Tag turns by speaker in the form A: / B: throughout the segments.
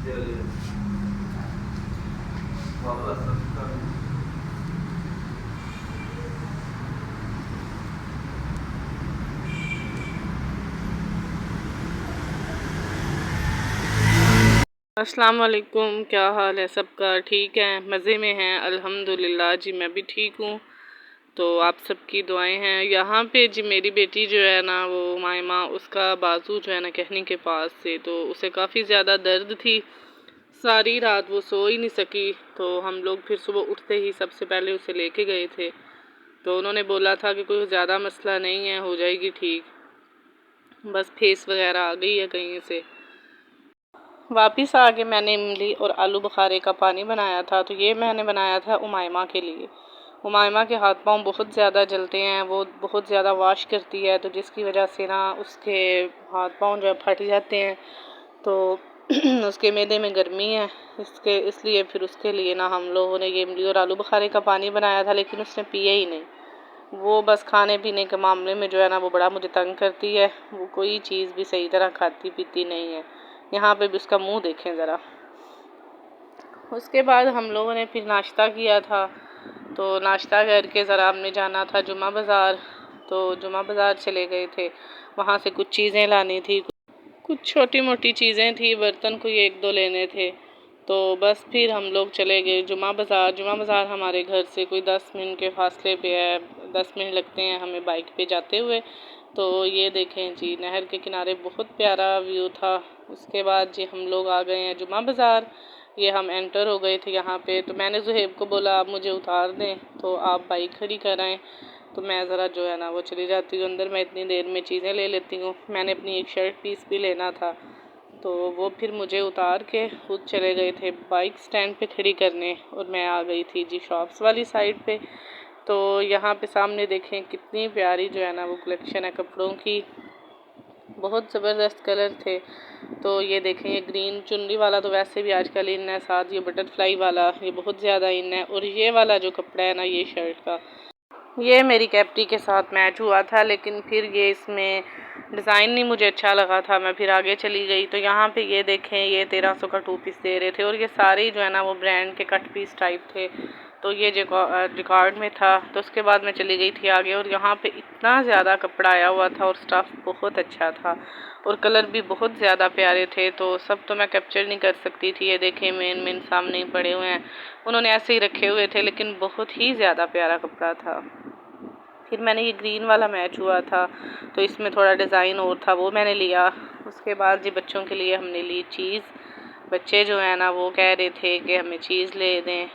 A: अस्सलाम वालेकुम, क्या हाल है सबका? ठीक है, मज़े में हैं अल्हम्दुलिल्लाह जी। मैं भी ठीक हूँ। तो आप सबकी दुआएं हैं। यहाँ पे जी मेरी बेटी जो है ना, वो मायमा, उसका बाजू जो है ना कहनी के पास से, तो उसे काफ़ी ज़्यादा दर्द थी। सारी रात वो सो ही नहीं सकी। तो हम लोग फिर सुबह उठते ही सबसे पहले उसे लेके गए थे। तो उन्होंने बोला था कि कोई ज़्यादा मसला नहीं है, हो जाएगी ठीक, बस फेस वगैरह आ गई है कहीं से। वापस आके मैंने इमली और आलू बुखारे का पानी बनाया था। तो ये मैंने बनाया था उमायमा के लिए। उमायमा के हाथ पांव बहुत ज़्यादा जलते हैं, वो बहुत ज़्यादा वाश करती है, तो जिसकी वजह से ना उसके हाथ पांव जो फट जाते हैं। तो उसके मैदे में गर्मी है, इसलिए फिर उसके लिए ना हम लोगों ने ये इमली और आलू बुखारे का पानी बनाया था, लेकिन उसने पिए ही नहीं। वो बस खाने पीने के मामले में जो है ना, वो बड़ा मुझे तंग करती है। वो कोई चीज़ भी सही तरह खाती पीती नहीं है। यहाँ पे भी उसका मुंह देखें ज़रा। उसके बाद हम लोगों ने फिर नाश्ता किया था। तो नाश्ता करके ज़रा हमने जाना था जुमा बाज़ार। तो जुमा बाज़ार चले गए थे, वहाँ से कुछ चीज़ें लानी थी, कुछ छोटी मोटी चीज़ें थी, बर्तन कोई एक दो लेने थे। तो बस फिर हम लोग चले गए जुमा बाज़ार। जुमा बाज़ार हमारे घर से कोई 10 मिनट के फासले पे है। 10 मिनट लगते हैं हमें बाइक पे जाते हुए। तो ये देखें जी, नहर के किनारे बहुत प्यारा व्यू था। उसके बाद जी हम लोग आ गए हैं जुमा बाज़ार। ये हम एंटर हो गए थे यहाँ पे। तो मैंने ज़ुहैब को बोला आप मुझे उतार दें, तो आप बाइक खड़ी कराएं, तो मैं ज़रा जो है ना वो चली जाती हूँ अंदर। मैं इतनी देर में चीज़ें ले लेती हूँ। मैंने अपनी एक शर्ट पीस भी लेना था, तो वो फिर मुझे उतार के खुद चले गए थे बाइक स्टैंड पे खड़ी करने, और मैं आ गई थी जी शॉप्स वाली साइड पे। तो यहाँ पे सामने देखें कितनी प्यारी जो है ना वो कलेक्शन है कपड़ों की, बहुत ज़बरदस्त कलर थे। तो ये देखें, ये ग्रीन चुनरी वाला तो वैसे भी आजकल इन है, साथ ये बटरफ्लाई वाला ये बहुत ज़्यादा इन है। और ये वाला जो कपड़ा है ना, ये शर्ट का, ये मेरी कैप्री के साथ मैच हुआ था, लेकिन फिर ये इसमें डिज़ाइन नहीं मुझे अच्छा लगा था, मैं फिर आगे चली गई। तो यहाँ पे ये देखें, ये 1300 का 2 पीस दे रहे थे, और ये सारे जो है ना वो ब्रांड के कट पीस टाइप थे। तो ये रिकॉर्ड में था। तो उसके बाद मैं चली गई थी आगे, और यहाँ पे इतना ज़्यादा कपड़ा आया हुआ था, और स्टफ़ बहुत अच्छा था, और कलर भी बहुत ज़्यादा प्यारे थे। तो सब तो मैं कैप्चर नहीं कर सकती थी। ये देखें मेन सामने ही पड़े हुए हैं, उन्होंने ऐसे ही रखे हुए थे, लेकिन बहुत ही ज़्यादा प्यारा कपड़ा था। फिर मैंने ये ग्रीन वाला मैच हुआ था, तो इसमें थोड़ा डिज़ाइन और था, वो मैंने लिया। उसके बाद जी बच्चों के लिए हमने ली चीज़। बच्चे जो है ना वो कह रहे थे कि हमें चीज़ ले दें,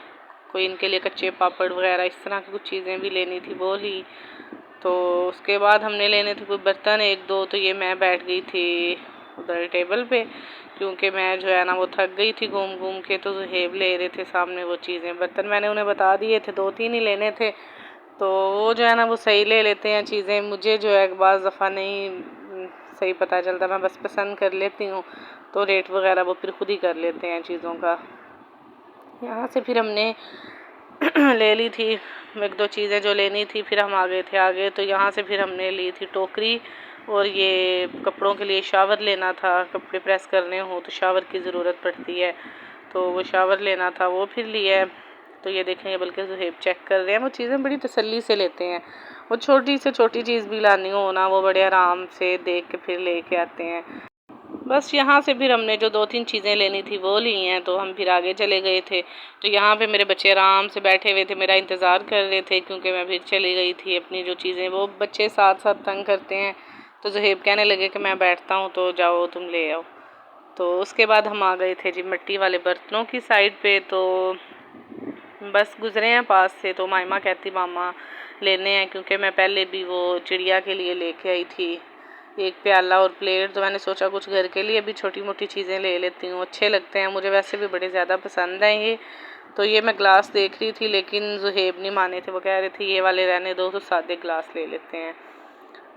A: कोई इनके लिए कच्चे पापड़ वगैरह इस तरह की कुछ चीज़ें भी लेनी थी, वो ली। तो उसके बाद हमने लेने थे कोई बर्तन एक दो। तो ये मैं बैठ गई थी उधर टेबल पे, क्योंकि मैं जो है ना वो थक गई थी घूम घूम के। तो ज़ुहैब ले रहे थे सामने वो चीज़ें, बर्तन मैंने उन्हें बता दिए थे, 2-3 ही लेने थे। तो वो जो है ना वो सही ले लेते हैं चीज़ें, मुझे जो है बाज़ दफ़ा नहीं सही पता चलता, मैं बस पसंद कर लेती हूँ, तो रेट वगैरह वो फिर खुद ही कर लेते हैं चीज़ों का। यहाँ से फिर हमने ले ली थी एक दो चीज़ें जो लेनी थी, फिर हम आ गए थे आगे। तो यहाँ से फिर हमने ली थी टोकरी, और ये कपड़ों के लिए शावर लेना था, कपड़े प्रेस करने हो तो शावर की ज़रूरत पड़ती है, तो वो शावर लेना था, वो फिर लिया है। तो ये देखेंगे, बल्कि ज़ुहैब चेक कर रहे हैं, वो चीज़ें बड़ी तसल्ली से लेते हैं। वो छोटी से छोटी चीज़ भी लानी हो ना, वो बड़े आराम से देख के फिर लेके आते हैं। बस यहाँ से फिर हमने जो 2-3 चीज़ें लेनी थी वो ली हैं, तो हम फिर आगे चले गए थे। तो यहाँ पे मेरे बच्चे आराम से बैठे हुए थे, मेरा इंतज़ार कर रहे थे, क्योंकि मैं फिर चली गई थी अपनी जो चीज़ें, वो बच्चे साथ साथ तंग करते हैं। तो ज़ुहैब कहने लगे कि मैं बैठता हूँ, तो जाओ तुम ले आओ। तो उसके बाद हम आ गए थे जी मिट्टी वाले बर्तनों की साइड पे। तो बस गुजरे हैं पास से, तो मायमा कहती मामा लेने हैं, क्योंकि मैं पहले भी वो चिड़िया के लिए लेके आई थी एक प्याला और प्लेट। तो मैंने सोचा कुछ घर के लिए भी छोटी मोटी चीज़ें ले लेती हूँ, अच्छे लगते हैं, मुझे वैसे भी बड़े ज़्यादा पसंद हैं ये। तो ये मैं ग्लास देख रही थी, लेकिन ज़ुहैब नहीं माने थे, वो कह रहे थे ये वाले रहने दो, तो सादे ग्लास ले लेते हैं।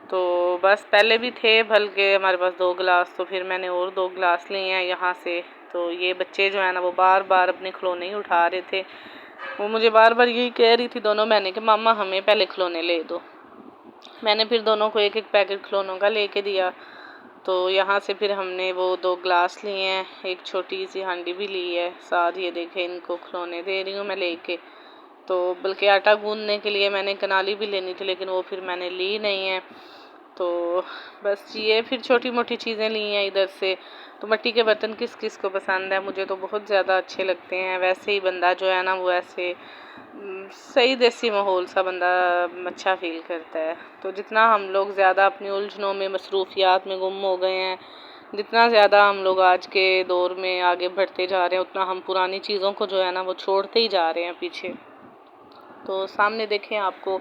A: तो बस पहले भी थे बल्कि हमारे पास 2 गिलास, तो फिर मैंने और 2 गिलास लिए हैं यहाँ से। तो ये बच्चे जो है ना वो बार बार अपने खिलौने ही उठा रहे थे, वो मुझे बार बार यही कह रही थी दोनों बहनें कि मामा हमें पहले खिलौने ले दो। मैंने फिर दोनों को एक एक पैकेट खिलौनों का लेके दिया। तो यहाँ से फिर हमने वो 2 ग्लास लिए हैं, एक छोटी सी हांडी भी ली है साथ। ये देखें, इनको खिलौने दे रही हूँ मैं लेके। तो बल्कि आटा गूंदने के लिए मैंने कनाली भी लेनी थी, लेकिन वो फिर मैंने ली नहीं है। तो बस ये फिर छोटी मोटी चीज़ें ली हैं इधर से। तो मिट्टी के बर्तन किस किस को पसंद है, मुझे तो बहुत ज़्यादा अच्छे लगते हैं। वैसे ही बंदा जो है ना वो ऐसे सही देसी माहौल सा बंदा अच्छा फील करता है। तो जितना हम लोग ज़्यादा अपनी उलझनों में मसरूफियात में गुम हो गए हैं, जितना ज़्यादा हम लोग आज के दौर में आगे बढ़ते जा रहे हैं, उतना हम पुरानी चीज़ों को जो है ना वो छोड़ते ही जा रहे हैं पीछे। तो सामने देखें, आपको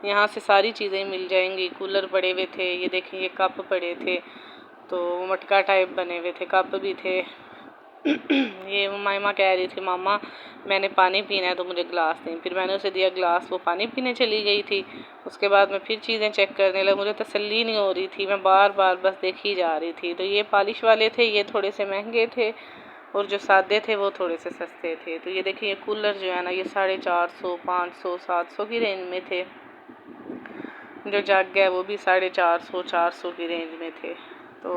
A: यहाँ से सारी चीज़ें मिल जाएंगी। कूलर पड़े हुए थे, ये देखें ये कप पड़े थे, तो मटका टाइप बने हुए थे, कप भी थे। ये मामा कह रही थी मामा मैंने पानी पीना है तो मुझे ग्लास दें। फिर मैंने उसे दिया ग्लास, वो पानी पीने चली गई थी। उसके बाद मैं फिर चीज़ें चेक करने लगी, मुझे तसल्ली नहीं हो रही थी, मैं बार बार बस देखी जा रही थी। तो ये पॉलिश वाले थे, ये थोड़े से महंगे थे, और जो सादे थे वो थोड़े से सस्ते थे। तो ये देखिए ये कूलर जो है ना ये 450, 500, 700 की रेंज में थे। जो जग है वो भी 450, 400 की रेंज में थे। तो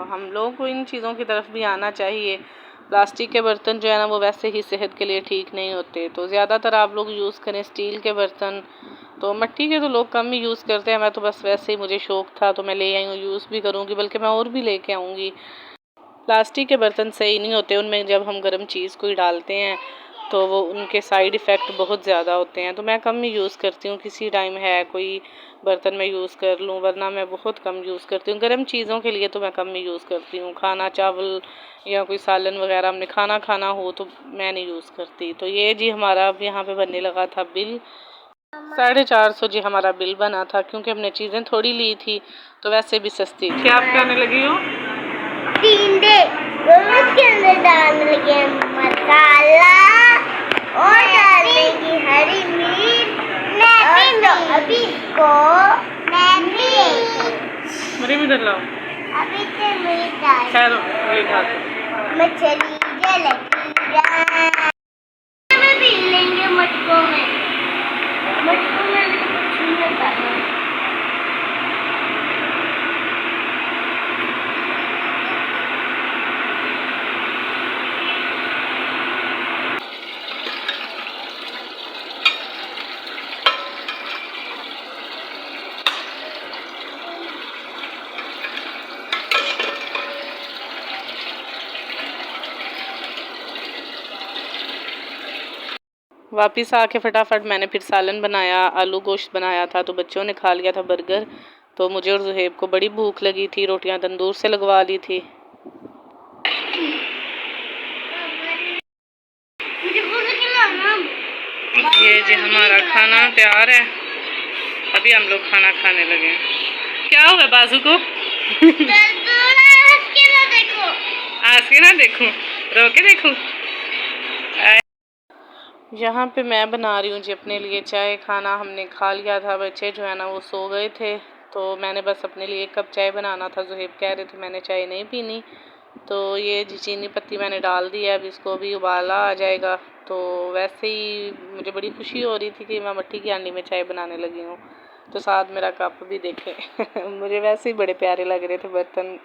A: हम लोगों को इन चीज़ों की तरफ भी आना चाहिए। प्लास्टिक के बर्तन जो है ना वो वैसे ही सेहत के लिए ठीक नहीं होते, तो ज़्यादातर आप लोग यूज़ करें स्टील के बर्तन। तो मिट्टी के तो लोग कम ही यूज़ करते हैं। मैं तो बस वैसे ही मुझे शौक़ था तो मैं ले आई हूँ, यूज़ भी करूँगी, बल्कि मैं और भी लेके आऊँगी। प्लास्टिक के बर्तन सही नहीं होते, उनमें जब हम गर्म चीज़ कोई डालते हैं तो वो उनके साइड इफ़ेक्ट बहुत ज़्यादा होते हैं। तो मैं कम ही यूज़ करती हूँ, किसी टाइम है कोई बर्तन में यूज़ कर लूँ, वरना मैं बहुत कम यूज़ करती हूँ। गर्म चीज़ों के लिए तो मैं कम ही यूज़ करती हूँ। खाना, चावल या कोई सालन वगैरह हमने खाना हो तो मैं नहीं यूज़ करती। तो ये जी हमारा अब यहाँ पे बनने लगा था बिल। 450 जी हमारा बिल बना था, क्योंकि हमने चीज़ें थोड़ी ली थी तो वैसे भी सस्ती थी। क्या आप करने लगी हो?
B: टिंडे उसके अंदर डालने लगे मसाला और डालेंगी हरी मिर्च। अभी इसको
A: मेरे भी डर लाओ।
B: अभी से मिर्च डाल
A: खैर ये खा
B: मछली में भी लेंगे मटकों में भी कुछ नहीं करना।
A: वापस आके फटाफट मैंने फिर सालन बनाया, आलू गोश्त बनाया था, तो बच्चों ने खा लिया था बर्गर। तो मुझे और ज़ुहैब को बड़ी भूख लगी थी, रोटियां तंदूर से लगवा ली थी। ये जी हमारा खाना तैयार है, अभी हम लोग खाना खाने लगे। क्या हुआ बाजू को? आज के ना देखूं, रो के देखूं। यहाँ पे मैं बना रही हूँ जी अपने लिए चाय। खाना हमने खा लिया था, बच्चे जो है ना वो सो गए थे, तो मैंने बस अपने लिए 1 कप चाय बनाना था। ज़ुहैब कह रहे थे मैंने चाय नहीं पीनी, तो ये जी चीनी पत्ती मैंने डाल दी है, अब इसको भी उबाला आ जाएगा। तो वैसे ही मुझे बड़ी खुशी हो रही थी कि मैं मिट्टी की हांडी में चाय बनाने लगी हूँ। तो साथ मेरा कप भी देखें मुझे वैसे ही बड़े प्यारे लग रहे थे बर्तन।